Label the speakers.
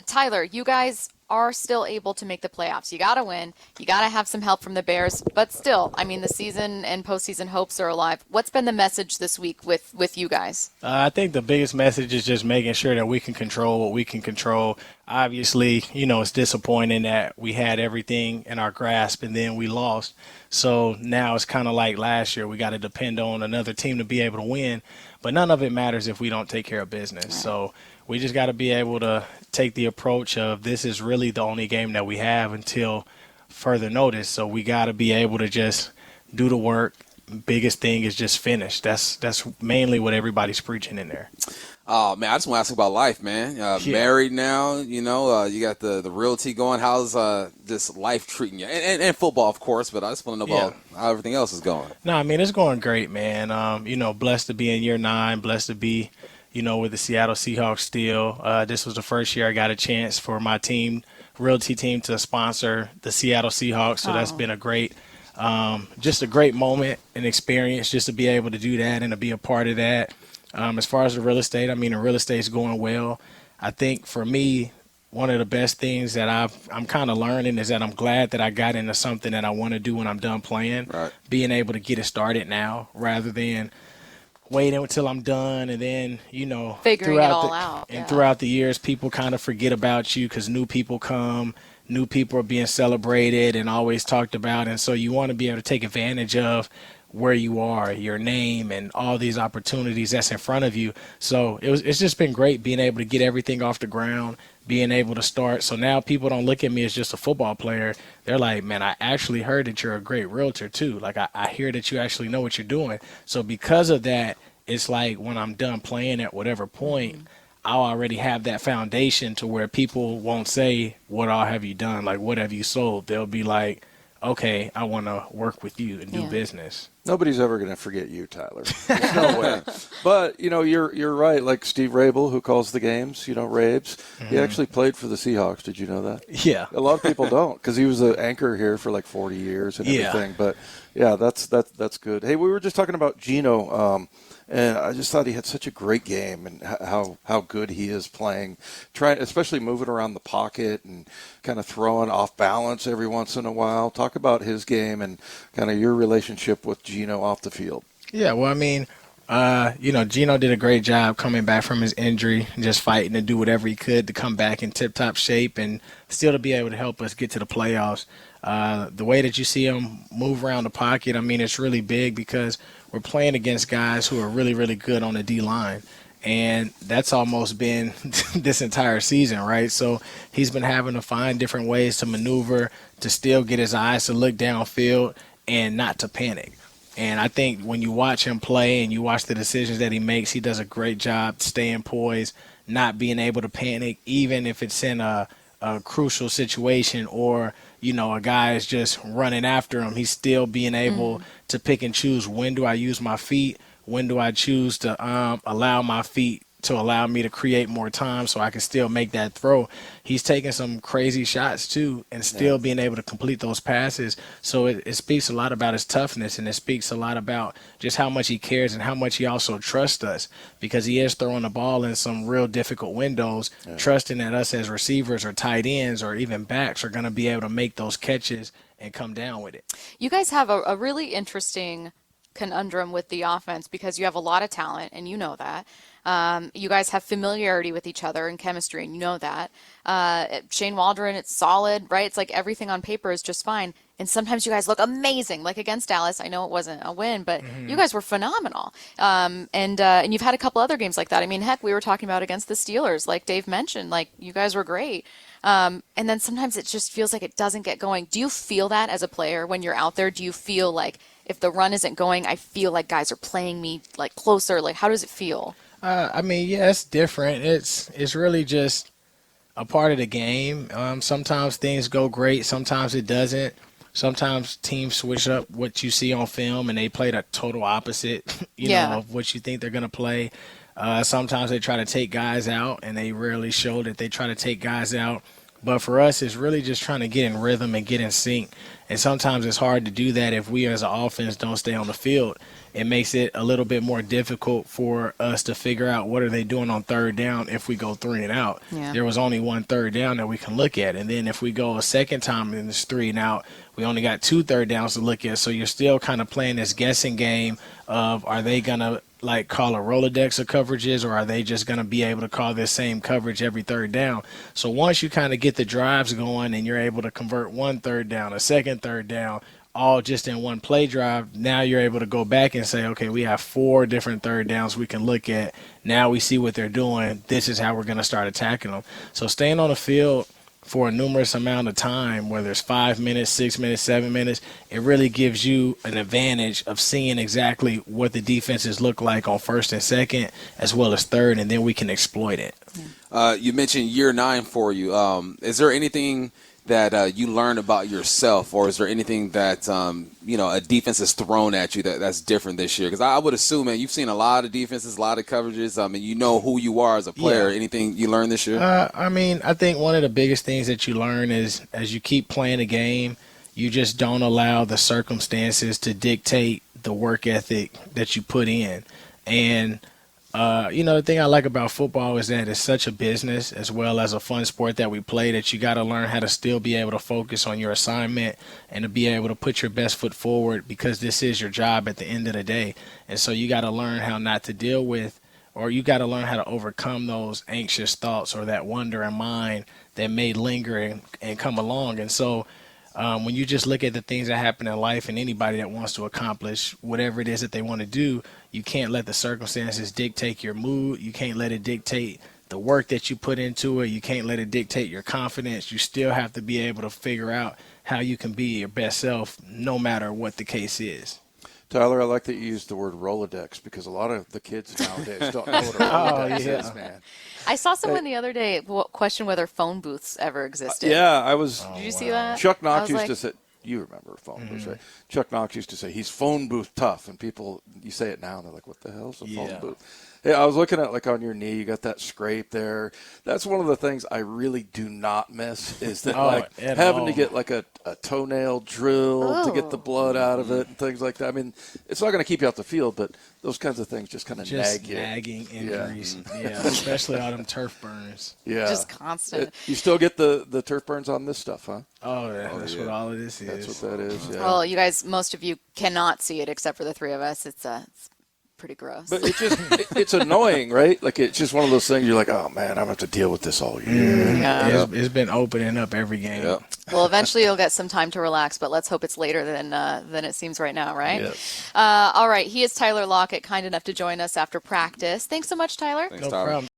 Speaker 1: Tyler, you guys are still able to make the playoffs. You got to win. You got to have some help from the Bears. But still, I mean, the season and postseason hopes are alive. What's been the message this week with you guys?
Speaker 2: I think the biggest message is just making sure that we can control what we can control. Obviously, it's disappointing that we had everything in our grasp and then we lost. So now it's kind of like last year. We got to depend on another team to be able to win. But none of it matters if we don't take care of business. Right. So we just got to be able to take the approach of this is really the only game that we have until further notice. So we got to be able to just do the work. Biggest thing is just finish. That's mainly what everybody's preaching in there.
Speaker 3: Oh, man, I just want to ask about life, man. Married now, you got the realty going. How's this life treating you? And football, of course, but I just want to know about how everything else is going.
Speaker 2: No, I mean, it's going great, man. Blessed to be in year 9, blessed to be, with the Seattle Seahawks still. This was the first year I got a chance for my team, realty team, to sponsor the Seattle Seahawks, so that's been a great just a great moment and experience just to be able to do that and to be a part of that. As far as the real estate, I mean, the real estate's going well. I think for me, one of the best things that I'm kind of learning is that I'm glad that I got into something that I want to do when I'm done playing. Right. Being able to get it started now rather than waiting until I'm done and then,
Speaker 1: figuring it all out.
Speaker 2: And throughout the years, people kind of forget about you because new people come. New people are being celebrated and always talked about. And so you want to be able to take advantage of where you are, your name, and all these opportunities that's in front of you. So it's just been great being able to get everything off the ground, being able to start. So now people don't look at me as just a football player. They're like, man, I actually heard that you're a great realtor too. Like I hear that you actually know what you're doing. So because of that, it's like when I'm done playing at whatever point, I'll already have that foundation to where people won't say, what all have you done? Like, what have you sold? They'll be like, okay, I want to work with you and do business.
Speaker 4: Nobody's ever going to forget you, Tyler. There's no way. But, you're right. Like Steve Rabel, who calls the games, Rabes, he actually played for the Seahawks. Did you know that?
Speaker 2: Yeah.
Speaker 4: A lot of people don't because he was the anchor here for like 40 years and everything. But, yeah, that's good. Hey, we were just talking about Geno, and I just thought he had such a great game and how good he is playing, especially moving around the pocket and kind of throwing off balance every once in a while. Talk about his game and kind of your relationship with Geno off the field.
Speaker 2: Yeah, well, I mean, Geno did a great job coming back from his injury, just fighting to do whatever he could to come back in tip-top shape and still to be able to help us get to the playoffs. The way that you see him move around the pocket, I mean, it's really big because we're playing against guys who are really, really good on the D-line. And that's almost been this entire season, right? So he's been having to find different ways to maneuver, to still get his eyes to look downfield and not to panic. And I think when you watch him play and you watch the decisions that he makes, he does a great job staying poised, not being able to panic, even if it's in a crucial situation or, a guy is just running after him. He's still being able to pick and choose, when do I use my feet? When do I choose to allow my feet to allow me to create more time so I can still make that throw? He's taking some crazy shots too and still being able to complete those passes. So it speaks a lot about his toughness, and it speaks a lot about just how much he cares and how much he also trusts us, because he is throwing the ball in some real difficult windows, trusting that us as receivers or tight ends or even backs are going to be able to make those catches and come down with it.
Speaker 1: You guys have a really interesting conundrum with the offense because you have a lot of talent, and you know that. You guys have familiarity with each other and chemistry, and you know that. Shane Waldron, it's solid, right? It's like everything on paper is just fine. And sometimes you guys look amazing, like against Dallas. I know it wasn't a win, but you guys were phenomenal. And you've had a couple other games like that. I mean, heck, we were talking about against the Steelers, like Dave mentioned, like you guys were great. And then sometimes it just feels like it doesn't get going. Do you feel that as a player when you're out there? Do you feel like if the run isn't going, I feel like guys are playing me like closer? Like, how does it feel?
Speaker 2: I mean, yeah, it's different. It's really just a part of the game. Sometimes things go great. Sometimes it doesn't. Sometimes teams switch up what you see on film and they play the total opposite, of what you think they're going to play. Sometimes they try to take guys out, and they rarely show that they try to take guys out But for us, it's really just trying to get in rhythm and get in sync. And sometimes it's hard to do that if we as an offense don't stay on the field. It makes it a little bit more difficult for us to figure out what are they doing on third down if we go 3 and out.
Speaker 1: Yeah.
Speaker 2: There was only one third down that we can look at. And then if we go a second time and it's 3 and out, we only got 2 third downs to look at. So you're still kind of playing this guessing game of, are they going to like call a Rolodex of coverages, or are they just going to be able to call this same coverage every third down? So once you kind of get the drives going and you're able to convert 1 third down, a second third down, all just in one play drive, now you're able to go back and say, okay, we have 4 different third downs we can look at. Now we see what they're doing. This is how we're going to start attacking them. So staying on the field for a numerous amount of time, whether it's 5 minutes, 6 minutes, 7 minutes, it really gives you an advantage of seeing exactly what the defenses look like on first and second, as well as third, and then we can exploit it.
Speaker 3: You mentioned year 9 for you. Is there anything that you learned about yourself, or is there anything that a defense has thrown at you that's different this year? Because I would assume, man, you've seen a lot of defenses, a lot of coverages. And you know who you are as a player.
Speaker 2: Yeah.
Speaker 3: Anything you learned this year?
Speaker 2: I think one of the biggest things that you learn is as you keep playing a game, you just don't allow the circumstances to dictate the work ethic that you put in. And the thing I like about football is that it's such a business as well as a fun sport that we play, that you got to learn how to still be able to focus on your assignment and to be able to put your best foot forward, because this is your job at the end of the day. And so you got to learn how not to deal with, or you got to learn how to overcome those anxious thoughts or that wonder in mind that may linger and come along. And so when you just look at the things that happen in life, and anybody that wants to accomplish whatever it is that they want to do, you can't let the circumstances dictate your mood. You can't let it dictate the work that you put into it. You can't let it dictate your confidence. You still have to be able to figure out how you can be your best self no matter what the case is.
Speaker 4: Tyler, I like that you used the word Rolodex, because a lot of the kids nowadays don't know what a Rolodex is, man.
Speaker 1: I saw someone the other day question whether phone booths ever existed.
Speaker 4: Yeah, I was.
Speaker 1: Did you see that?
Speaker 4: Chuck Knox used to say, you remember phone booths, right? Chuck Knox used to say, he's phone booth tough. And people, you say it now, and they're like, what the hell's a phone booth? Yeah, I was looking at, like, on your knee, you got that scrape there. That's one of the things I really do not miss, is that, having to get, like, a toenail drilled to get the blood out of it and things like that. I mean, it's not going to keep you off the field, but those kinds of things just kind of nag you.
Speaker 2: Nagging injuries, especially all them turf burns.
Speaker 4: Yeah.
Speaker 1: Just constant.
Speaker 4: You still get the turf burns on this stuff, huh?
Speaker 2: That's what all of this is.
Speaker 4: That's what that is, yeah.
Speaker 1: Well, you guys, most of you cannot see it except for the 3 of us. It's pretty gross.
Speaker 4: But it's annoying, right? Like, it's just one of those things you're like, oh, man, I'm going to have to deal with this all year.
Speaker 1: Yeah.
Speaker 2: It's been opening up every game.
Speaker 3: Yeah.
Speaker 1: Well, eventually you'll get some time to relax, but let's hope it's later than it seems right now, right?
Speaker 4: Yes.
Speaker 1: All right. He is Tyler Lockett, kind enough to join us after practice. Thanks so much, Tyler.
Speaker 3: Thanks,
Speaker 2: No
Speaker 3: Tyler.
Speaker 2: problem.